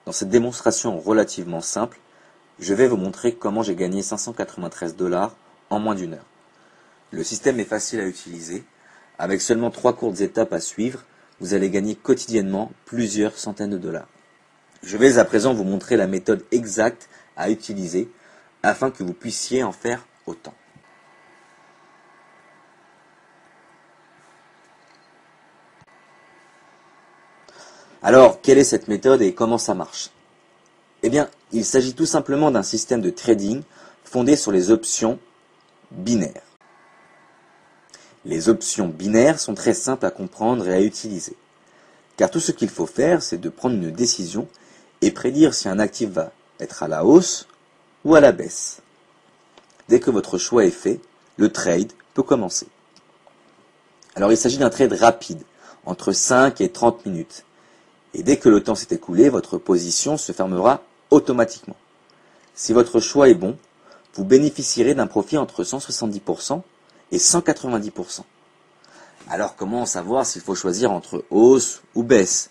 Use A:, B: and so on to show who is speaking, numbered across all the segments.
A: Dans cette démonstration relativement simple, je vais vous montrer comment j'ai gagné 593 $ en moins d'1 heure. Le système est facile à utiliser. Avec seulement 3 courtes étapes à suivre, vous allez gagner quotidiennement plusieurs centaines de dollars. Je vais à présent vous montrer la méthode exacte à utiliser afin que vous puissiez en faire autant. Alors, quelle est cette méthode et comment ça marche? Eh bien, il s'agit tout simplement d'un système de trading fondé sur les options binaires. Les options binaires sont très simples à comprendre et à utiliser. Car tout ce qu'il faut faire, c'est de prendre une décision et prédire si un actif va être à la hausse ou à la baisse. Dès que votre choix est fait, le trade peut commencer. Alors il s'agit d'un trade rapide, entre 5 et 30 minutes. Et dès que le temps s'est écoulé, votre position se fermera automatiquement. Si votre choix est bon, vous bénéficierez d'un profit entre 170% et 190%. Alors comment savoir s'il faut choisir entre hausse ou baisse?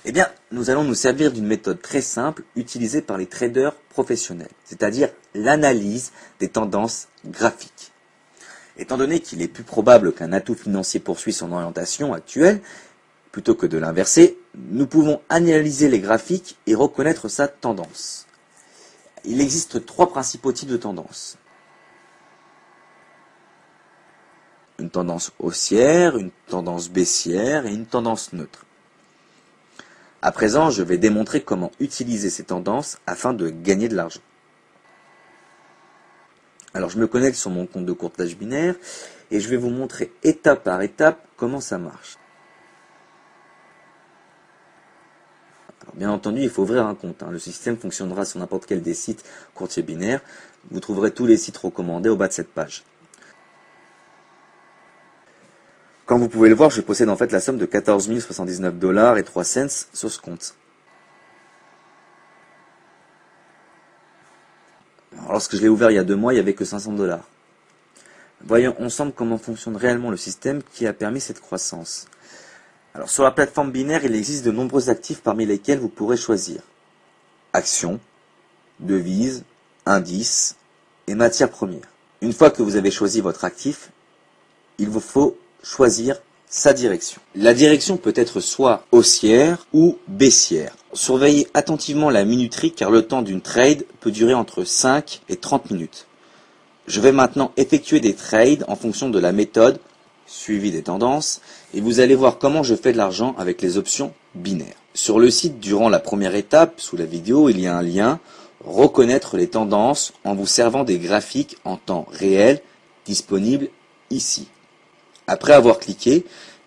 A: Eh bien, nous allons nous servir d'une méthode très simple utilisée par les traders professionnels, c'est-à-dire l'analyse des tendances graphiques. Étant donné qu'il est plus probable qu'un atout financier poursuive son orientation actuelle, plutôt que de l'inverser, nous pouvons analyser les graphiques et reconnaître sa tendance. Il existe 3 principaux types de tendances. Une tendance haussière, une tendance baissière et une tendance neutre. À présent, je vais démontrer comment utiliser ces tendances afin de gagner de l'argent. Alors, je me connecte sur mon compte de courtage binaire et je vais vous montrer étape par étape comment ça marche. Alors, bien entendu, il faut ouvrir un compte. Le système fonctionnera sur n'importe quel des sites courtiers binaires. Vous trouverez tous les sites recommandés au bas de cette page. Comme vous pouvez le voir, je possède en fait la somme de 14 079 $ et 3 cents sur ce compte. Alors, lorsque je l'ai ouvert il y a 2 mois, il n'y avait que 500 $. Voyons ensemble comment fonctionne réellement le système qui a permis cette croissance. Alors, sur la plateforme binaire, il existe de nombreux actifs parmi lesquels vous pourrez choisir actions, devises, indices et matières premières. Une fois que vous avez choisi votre actif, il vous faut choisir sa direction. La direction peut être soit haussière ou baissière. Surveillez attentivement la minuterie car le temps d'une trade peut durer entre 5 et 30 minutes. Je vais maintenant effectuer des trades en fonction de la méthode suivi des tendances et vous allez voir comment je fais de l'argent avec les options binaires. Sur le site, durant la première étape, sous la vidéo, il y a un lien « Reconnaître les tendances » en vous servant des graphiques en temps réel disponibles ici. Après avoir cliqué,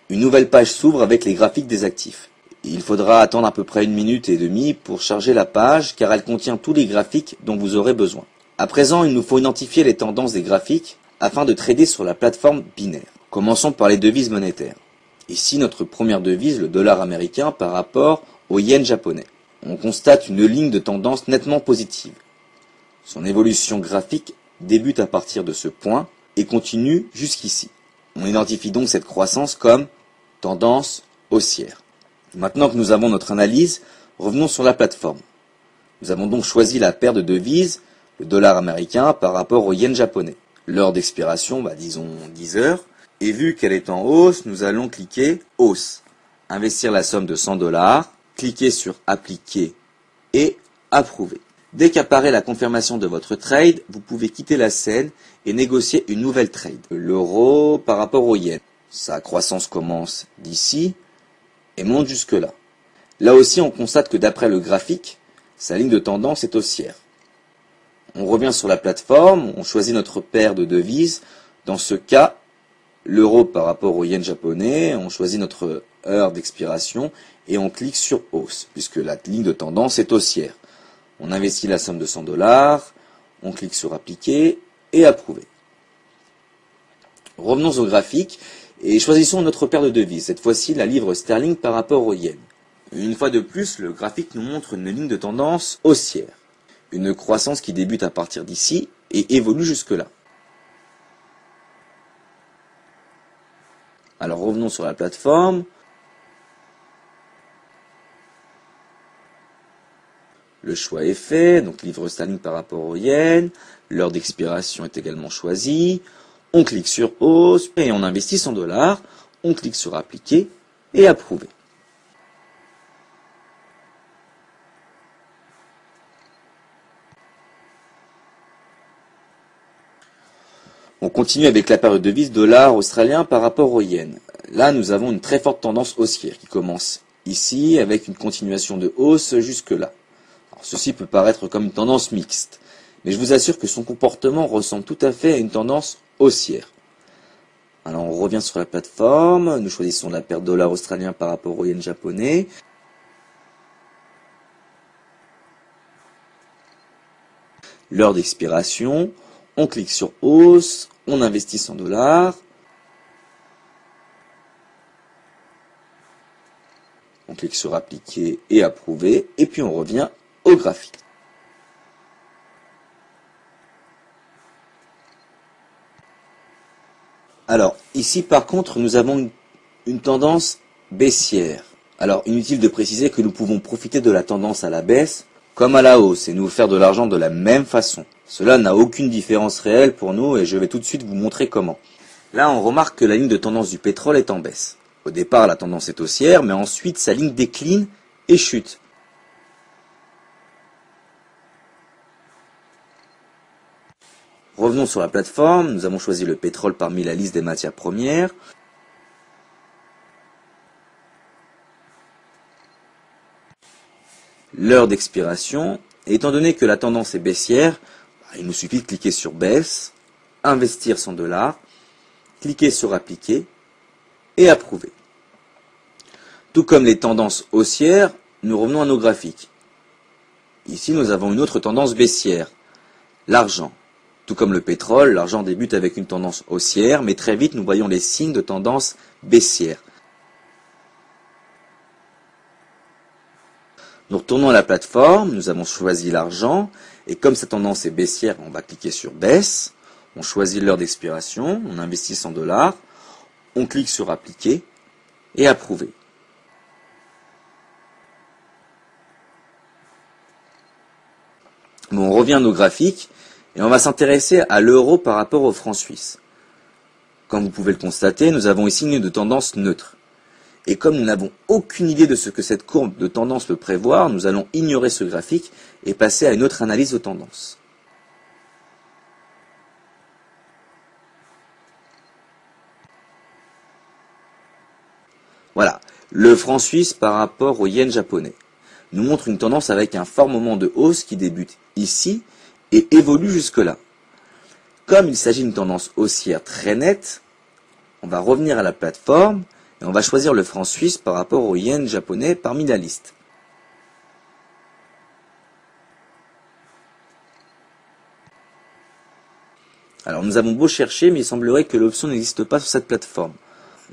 A: une nouvelle page s'ouvre avec les graphiques des actifs. Il faudra attendre à peu près 1 minute et demie pour charger la page car elle contient tous les graphiques dont vous aurez besoin. À présent, il nous faut identifier les tendances des graphiques afin de trader sur la plateforme binaire. Commençons par les devises monétaires. Ici, notre première devise, le dollar américain par rapport au yen japonais. On constate une ligne de tendance nettement positive. Son évolution graphique débute à partir de ce point et continue jusqu'ici. On identifie donc cette croissance comme tendance haussière. Maintenant que nous avons notre analyse, revenons sur la plateforme. Nous avons donc choisi la paire de devises, le dollar américain par rapport au yen japonais. L'heure d'expiration, disons 10 heures. Et vu qu'elle est en hausse, nous allons cliquer hausse. Investir la somme de 100 $, cliquez sur appliquer et approuver. Dès qu'apparaît la confirmation de votre trade, vous pouvez quitter la scène et négocier une nouvelle trade. L'euro par rapport au yen. Sa croissance commence d'ici et monte jusque là. Là aussi, on constate que d'après le graphique, sa ligne de tendance est haussière. On revient sur la plateforme, on choisit notre paire de devises. Dans ce cas, l'euro par rapport au yen japonais, on choisit notre heure d'expiration et on clique sur hausse, puisque la ligne de tendance est haussière. On investit la somme de 100 $, on clique sur appliquer et approuver. Revenons au graphique et choisissons notre paire de devises, cette fois-ci la livre sterling par rapport au yen. Une fois de plus, le graphique nous montre une ligne de tendance haussière. Une croissance qui débute à partir d'ici et évolue jusque-là. Alors revenons sur la plateforme. Le choix est fait, donc livre sterling par rapport au yen, l'heure d'expiration est également choisie, on clique sur hausse et on investit 100 $, on clique sur appliquer et approuver. On continue avec la période de vis dollar australien par rapport au yen. Là, nous avons une très forte tendance haussière qui commence ici avec une continuation de hausse jusque-là. Alors, ceci peut paraître comme une tendance mixte, mais je vous assure que son comportement ressemble tout à fait à une tendance haussière. Alors on revient sur la plateforme, nous choisissons la paire dollar australien par rapport au yen japonais. L'heure d'expiration, on clique sur hausse, on investit 100 $. On clique sur appliquer et approuver, et puis on revient au graphique. Alors, ici par contre, nous avons une tendance baissière. Alors, inutile de préciser que nous pouvons profiter de la tendance à la baisse comme à la hausse et nous faire de l'argent de la même façon. Cela n'a aucune différence réelle pour nous et je vais tout de suite vous montrer comment. Là, on remarque que la ligne de tendance du pétrole est en baisse. Au départ, la tendance est haussière, mais ensuite, sa ligne décline et chute. Revenons sur la plateforme, nous avons choisi le pétrole parmi la liste des matières premières. L'heure d'expiration, et étant donné que la tendance est baissière, il nous suffit de cliquer sur baisse, investir 100 $, cliquer sur appliquer et approuver. Tout comme les tendances haussières, nous revenons à nos graphiques. Ici, nous avons une autre tendance baissière, l'argent. Tout comme le pétrole, l'argent débute avec une tendance haussière, mais très vite nous voyons les signes de tendance baissière. Nous retournons à la plateforme, nous avons choisi l'argent, et comme cette tendance est baissière, on va cliquer sur baisse, on choisit l'heure d'expiration, on investit 100 $, on clique sur appliquer et approuver. Bon, on revient à nos graphiques, et on va s'intéresser à l'euro par rapport au franc suisse. Comme vous pouvez le constater, nous avons ici une de tendance neutre. Et comme nous n'avons aucune idée de ce que cette courbe de tendance peut prévoir, nous allons ignorer ce graphique et passer à une autre analyse de tendance. Voilà, le franc suisse par rapport au yen japonais nous montre une tendance avec un fort moment de hausse qui débute ici et évolue jusque-là. Comme il s'agit d'une tendance haussière très nette, on va revenir à la plateforme et on va choisir le franc suisse par rapport au yen japonais parmi la liste. Alors nous avons beau chercher, mais il semblerait que l'option n'existe pas sur cette plateforme.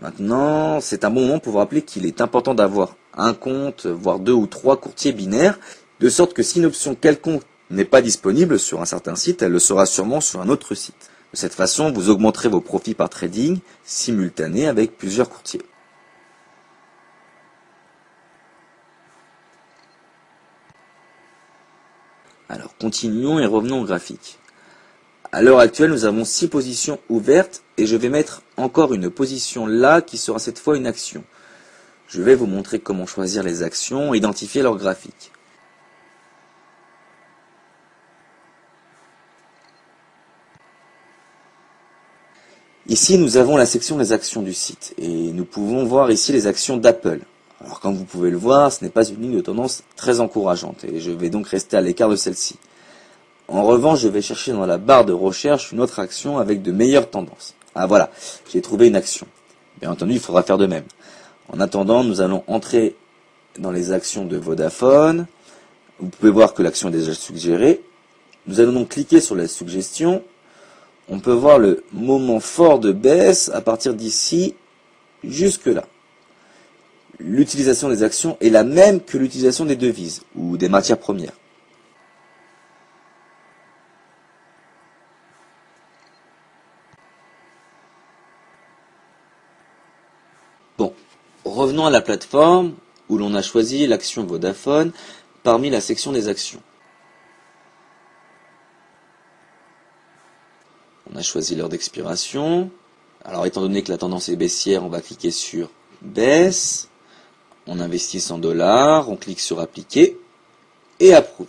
A: Maintenant, c'est un bon moment pour vous rappeler qu'il est important d'avoir un compte, voire 2 ou 3 courtiers binaires, de sorte que si une option quelconque n'est pas disponible sur un certain site, elle le sera sûrement sur un autre site. De cette façon, vous augmenterez vos profits par trading simultané avec plusieurs courtiers. Alors continuons et revenons au graphique. À l'heure actuelle, nous avons 6 positions ouvertes et je vais mettre encore une position là qui sera cette fois une action. Je vais vous montrer comment choisir les actions et identifier leur graphique. Ici, nous avons la section des actions du site et nous pouvons voir ici les actions d'Apple. Alors comme vous pouvez le voir, ce n'est pas une ligne de tendance très encourageante et je vais donc rester à l'écart de celle-ci. En revanche, je vais chercher dans la barre de recherche une autre action avec de meilleures tendances. Ah voilà, j'ai trouvé une action. Bien entendu, il faudra faire de même. En attendant, nous allons entrer dans les actions de Vodafone. Vous pouvez voir que l'action est déjà suggérée. Nous allons donc cliquer sur la suggestion. On peut voir le moment fort de baisse à partir d'ici jusque là. L'utilisation des actions est la même que l'utilisation des devises ou des matières premières. Bon, revenons à la plateforme où l'on a choisi l'action Vodafone parmi la section des actions. On a choisi l'heure d'expiration. Alors étant donné que la tendance est baissière, on va cliquer sur baisse. On investit 100 $, on clique sur appliquer et approuver.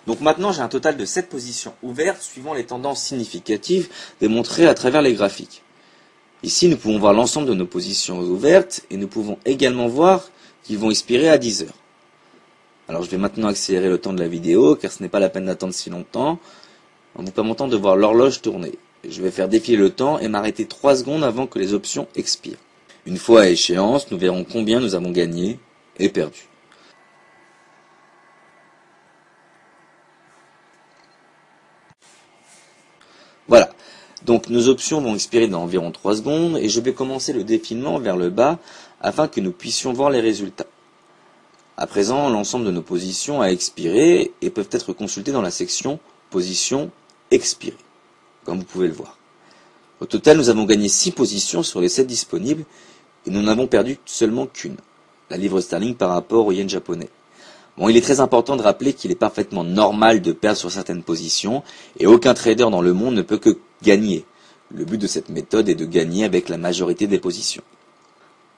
A: Donc maintenant j'ai un total de 7 positions ouvertes suivant les tendances significatives démontrées à travers les graphiques. Ici nous pouvons voir l'ensemble de nos positions ouvertes et nous pouvons également voir qu'ils vont expirer à 10 heures. Alors je vais maintenant accélérer le temps de la vidéo car ce n'est pas la peine d'attendre si longtemps en vous permettant de voir l'horloge tourner. Je vais faire défiler le temps et m'arrêter 3 secondes avant que les options expirent. Une fois à échéance, nous verrons combien nous avons gagné et perdu. Voilà, donc nos options vont expirer dans environ 3 secondes et je vais commencer le défilement vers le bas afin que nous puissions voir les résultats. À présent, l'ensemble de nos positions a expiré et peuvent être consultées dans la section Positions expirées, comme vous pouvez le voir. Au total, nous avons gagné 6 positions sur les 7 disponibles et nous n'avons perdu seulement qu'une, la livre sterling par rapport au yen japonais. Bon, il est très important de rappeler qu'il est parfaitement normal de perdre sur certaines positions et aucun trader dans le monde ne peut que gagner. Le but de cette méthode est de gagner avec la majorité des positions.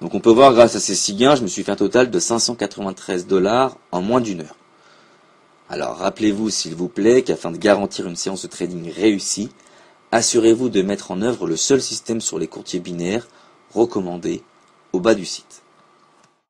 A: Donc on peut voir grâce à ces 6 gains, je me suis fait un total de 593 $ en moins d'une heure. Alors rappelez-vous s'il vous plaît qu'afin de garantir une séance de trading réussie, assurez-vous de mettre en œuvre le seul système sur les courtiers binaires recommandé au bas du site.